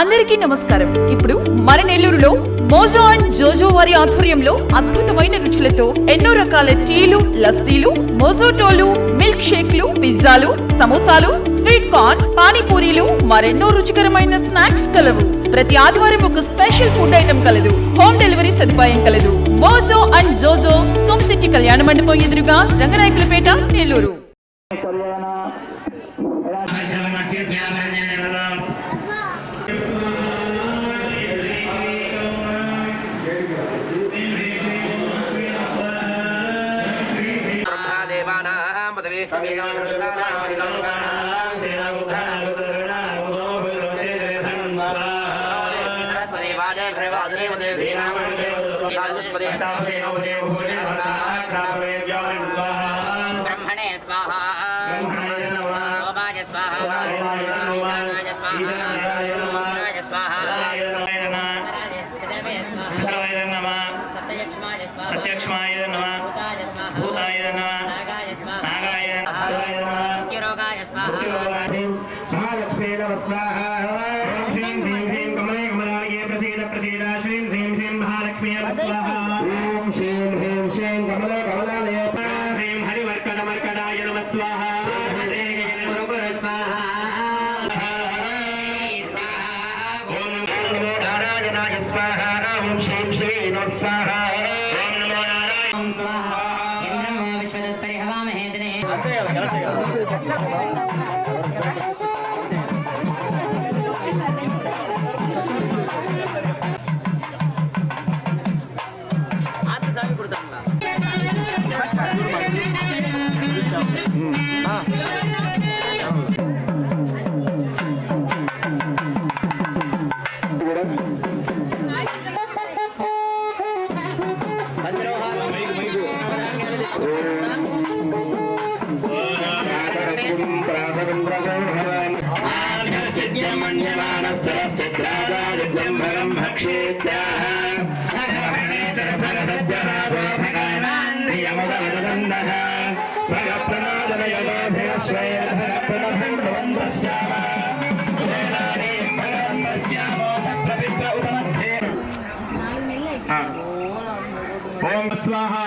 అందరికీ నమస్కారం. ఇప్పుడు మన నెల్లూరులో మోజో అండ్ జోజో వారి ఆధ్వర్యంలో అద్భుతమైన రుచులతో ఎన్నో రకాల టీలు, లస్సీలు, మోజోటోలు, మిల్క్ షేక్లు, పిజ్జాలు, సమోసాలు, స్వీట్ కార్న్, పానీపూరీలు, మరెన్నో రుచికరమైన స్నాక్స్ కలవు. ప్రతి ఆదివారం ఒక స్పెషల్ ఫుడ్ ఐటమ్ కలదు. హోమ్ డెలివరీ సదుపాయం కలదు. మోజో అండ్ జోజో, సోమ్ సిటీ కళ్యాణ మండపం ఎదురుగా, రంగనాయకులపేట, నెల్లూరు. ब्रह्मणे स्वाहा सोमाय स्वाहा सोमाय स्वाहा सत्यक्ष्माय नमः भूताय नमः नागाय नमः नित्यरोगाय स्वाहा महालक्ष्मी नमः स्वाहा ओम श्रीं ह्रीं ह्रीं कमले कमलालये प्रसीद प्रसीदा श्रीं ह्रीं ह्रीं महालक्ष्मी नमः स्वाहा ओम श्रीं ह्रीं श्रीं कमले कमलालये ह्रीं हरिवर्कटमर्कटाय नमः स्वाहा गुरु गुरु स्वाहा ओम नमो नारायणाय स्वाहा ओम श्रीं श्री नमः स्वाहा ओम नमो नारायण स्वाहा इंद्रमो विश्वदत्परि हवामहे दिने ओम स्वाहा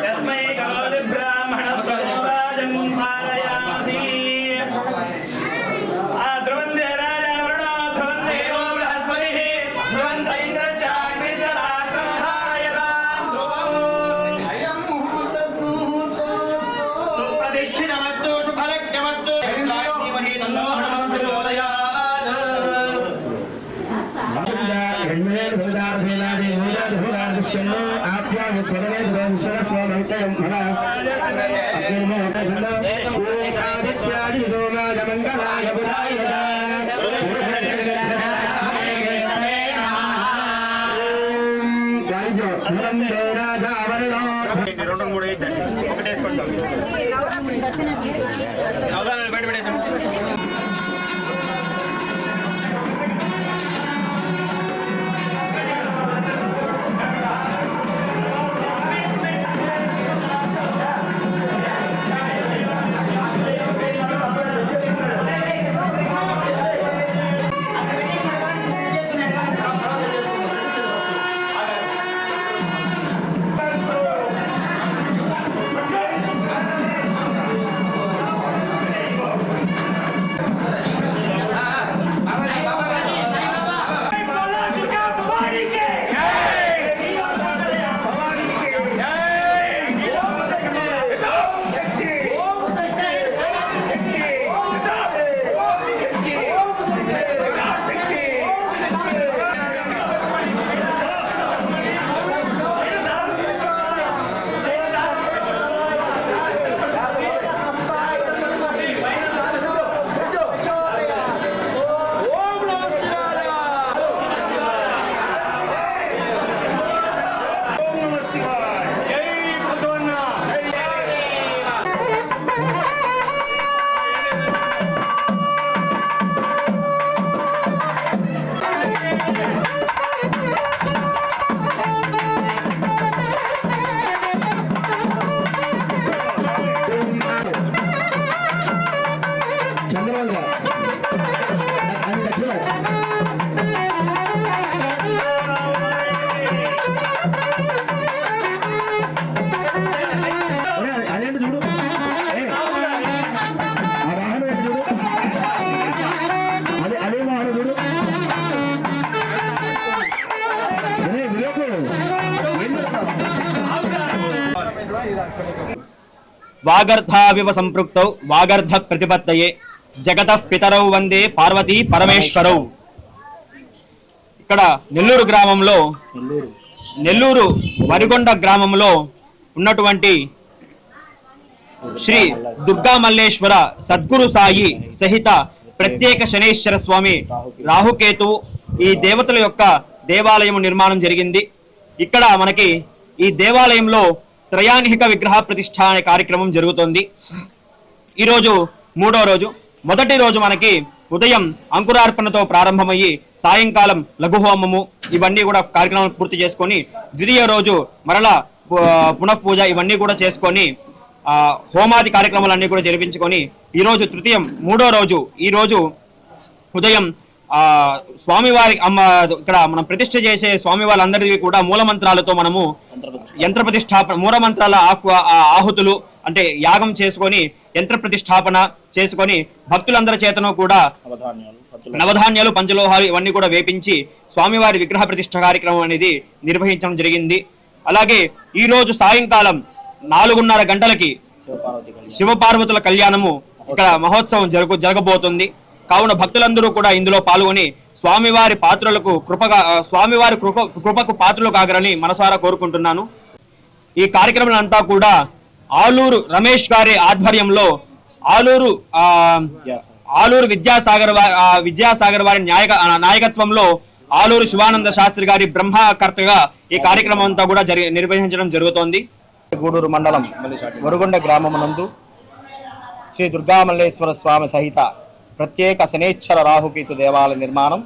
तस्मै करोति ब्राह्मणस्य राजं पारयामसि ध्रुवन्ते राजा वरुणो ध्रुवन्देवो बृहस्पतिः ध्रुवन्त इन्द्रश्चाग्निश्च राष्ट्रं धारयतां ध्रुवम् अयं सुप्रतिष्ठितमस्तु शुभलग्नमस्तु धीमहि तन्नो हनुमः प्रचोदयात् వాగర్ధావివ సంపృక్తౌ వాగర్ధ ప్రతిపత్తయే జగతః పితరౌ వందే పార్వతీ పరమేశ్వరౌ. ఇక్కడ నెల్లూరు గ్రామంలో నెల్లూరు వరిగొండ గ్రామంలో ఉన్నటువంటి శ్రీ దుర్గా మల్లేశ్వర సద్గురు సాయి సహిత ప్రత్యేక శనేశ్వర స్వామి రాహుకేతు ఈ దేవతల యొక్క దేవాలయం నిర్మాణం జరిగింది. ఇక్కడ మనకి ఈ దేవాలయంలో త్రయాన్హిక విగ్రహ ప్రతిష్ఠ అనే కార్యక్రమం జరుగుతోంది. ఈరోజు మూడో రోజు. మొదటి రోజు మనకి ఉదయం అంకురార్పణతో ప్రారంభమయ్యి సాయంకాలం లఘుహోమము ఇవన్నీ కూడా కార్యక్రమాలు పూర్తి చేసుకొని ద్వితీయ రోజు మరలా పునఃపూజ ఇవన్నీ కూడా చేసుకొని హోమాది కార్యక్రమాలన్నీ కూడా జరిపించుకొని ఈరోజు తృతీయం మూడో రోజు ఈ రోజు ఉదయం స్వామివారి ఇక్కడ మనం ప్రతిష్ఠ చేసే స్వామి వాళ్ళందరికీ కూడా మూలమంత్రాలతో మనము యంత్ర ప్రతిష్టాపన మూలమంత్రాల ఆహుతులు అంటే యాగం చేసుకొని యంత్ర ప్రతిష్టాపన చేసుకొని భక్తులందరి చేతను కూడా నవధాన్యాలు పంచలోహాలు ఇవన్నీ కూడా వేపించి స్వామివారి విగ్రహ ప్రతిష్ఠ కార్యక్రమం అనేది నిర్వహించడం జరిగింది. అలాగే ఈ రోజు సాయంకాలం 4:30 గంటలకి శివపార్వతుల కళ్యాణము ఇక్కడ మహోత్సవం జరగబోతుంది. కావున భక్తులందరూ కూడా ఇందులో పాల్గొని స్వామివారి కృపకు పాత్రలు కాగరని మనసారా కోరుకుంటున్నాను. ఈ కార్యక్రమం అంతా కూడా ఆలూరు రమేష్ గారి ఆధ్వర్యంలో ఆలూరు విద్యాసాగర్ వారి నాయకత్వంలో ఆలూరు శివానంద శాస్త్రి గారి బ్రహ్మకర్తగా ఈ కార్యక్రమం అంతా కూడా నిర్వహించడం జరుగుతోంది. గూడూరు మండలం వరుగొండ గ్రామమునందు శ్రీ దుర్గామల్లేశ్వర స్వామి సహిత ప్రత్యేక శనేశ్వర రాహుకేతు దేవాలయ నిర్మాణం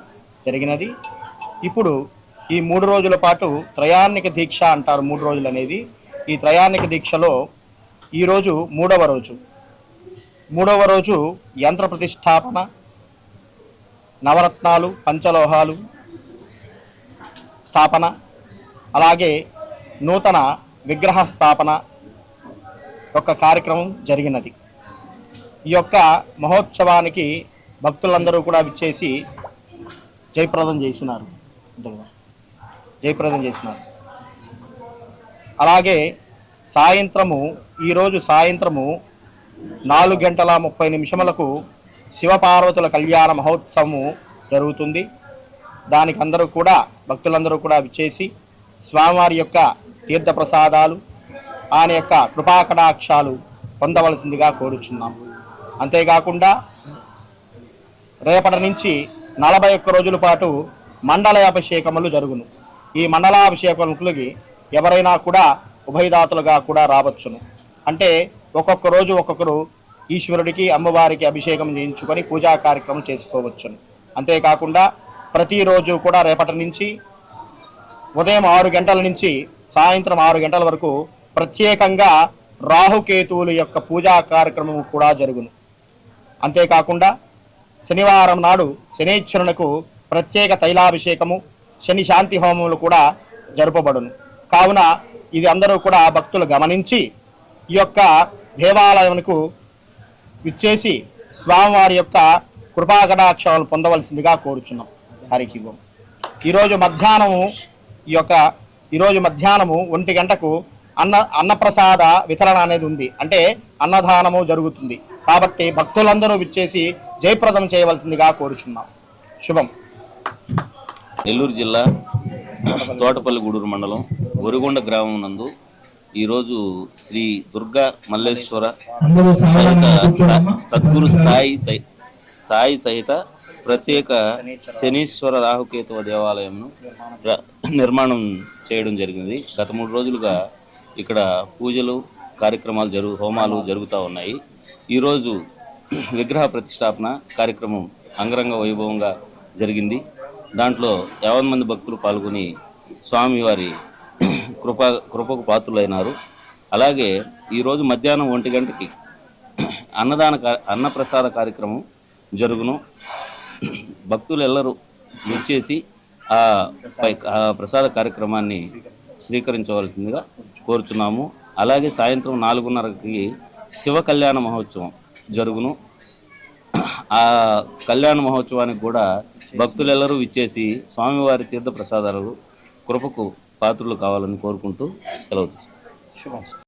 జరిగినది. ఇప్పుడు ఈ 3 రోజుల పాటు త్రయాన్నిక దీక్ష అంటారు. 3 రోజులు అనేది ఈ త్రయాన్నిక దీక్షలో ఈరోజు మూడవ రోజు యంత్ర ప్రతిష్టాపన నవరత్నాలు పంచలోహాలు స్థాపన, అలాగే నూతన విగ్రహ స్థాపన యొక్క కార్యక్రమం జరిగినది. ఈ యొక్క మహోత్సవానికి భక్తులందరూ కూడా విచ్చేసి జయప్రదం చేసినారు. అలాగే ఈరోజు సాయంత్రము 4:30 శివపార్వతుల కళ్యాణ మహోత్సవము జరుగుతుంది. దానికి భక్తులందరూ కూడా విచ్చేసి స్వామివారి యొక్క తీర్థప్రసాదాలు, ఆయన యొక్క కృపాకటాక్షాలు పొందవలసిందిగా కోరుచున్నాం. అంతేకాకుండా రేపటి నుంచి 41 రోజుల పాటు మండలాభిషేకములు జరుగును. ఈ మండలాభిషేకములకి ఎవరైనా కూడా ఉభయదాతలుగా కూడా రావచ్చును. అంటే ఒక్కొక్క రోజు ఒక్కొక్కరు ఈశ్వరుడికి అమ్మవారికి అభిషేకం చేయించుకొని పూజా కార్యక్రమం చేసుకోవచ్చును. అంతేకాకుండా ప్రతిరోజు కూడా రేపటి నుంచి ఉదయం 6 గంటల నుంచి సాయంత్రం 6 గంటల వరకు ప్రత్యేకంగా రాహుకేతువుల యొక్క పూజా కార్యక్రమం కూడా జరుగును. అంతేకాకుండా శనివారం నాడు శనీశ్వరునకు ప్రత్యేక తైలాభిషేకము, శని శాంతి హోమములు కూడా జరుపబడును. కావున ఇది అందరూ కూడా భక్తులు గమనించి ఈ యొక్క దేవాలయమునకు విచ్చేసి స్వామివారి యొక్క కృపాకటాక్షాలను పొందవలసిందిగా కోరుచున్నాం. హరికి ఓం. ఈరోజు మధ్యాహ్నము 1 గంటకు అన్నప్రసాద వితరణ అనేది ఉంది. అంటే అన్నదానము జరుగుతుంది. కాబట్టి భక్తులందరూ విచ్చేసి జయప్రదం చేయవలసిందిగా కోరుచున్నాం. శుభం. నెల్లూరు జిల్లా తోటపల్లి గూడూరు మండలం వరుగుండ గ్రామం నందు ఈరోజు శ్రీ దుర్గా మల్లేశ్వర సహిత సద్గురు సాయి సహిత ప్రత్యేక శనీశ్వర రాహుకేతువ దేవాలయంను నిర్మాణం చేయడం జరిగింది. గత 3 రోజులుగా ఇక్కడ పూజలు కార్యక్రమాలు హోమాలు జరుగుతూ ఉన్నాయి. ఈరోజు విగ్రహ ప్రతిష్టాపన కార్యక్రమం అంగరంగ వైభవంగా జరిగింది. దాంట్లో 50 మంది భక్తులు పాల్గొని స్వామివారి కృపకు పాత్రులైనారు. అలాగే ఈరోజు మధ్యాహ్నం 1 గంటకి అన్నప్రసాద కార్యక్రమం జరుగును. భక్తులు ఎల్లరూ వచ్చేసి ఆ ప్రసాద కార్యక్రమాన్ని స్వీకరించవలసిందిగా కోరుచున్నాము. అలాగే సాయంత్రం 4:30కి శివ కళ్యాణ మహోత్సవం జరుగును. ఆ కళ్యాణ మహోత్సవానికి కూడా భక్తులెల్లరూ విచ్చేసి స్వామివారి తీర్థ ప్రసాదాలు కృపకు పాత్రులు కావాలని కోరుకుంటూ సెలవు తీసుకుంటాం.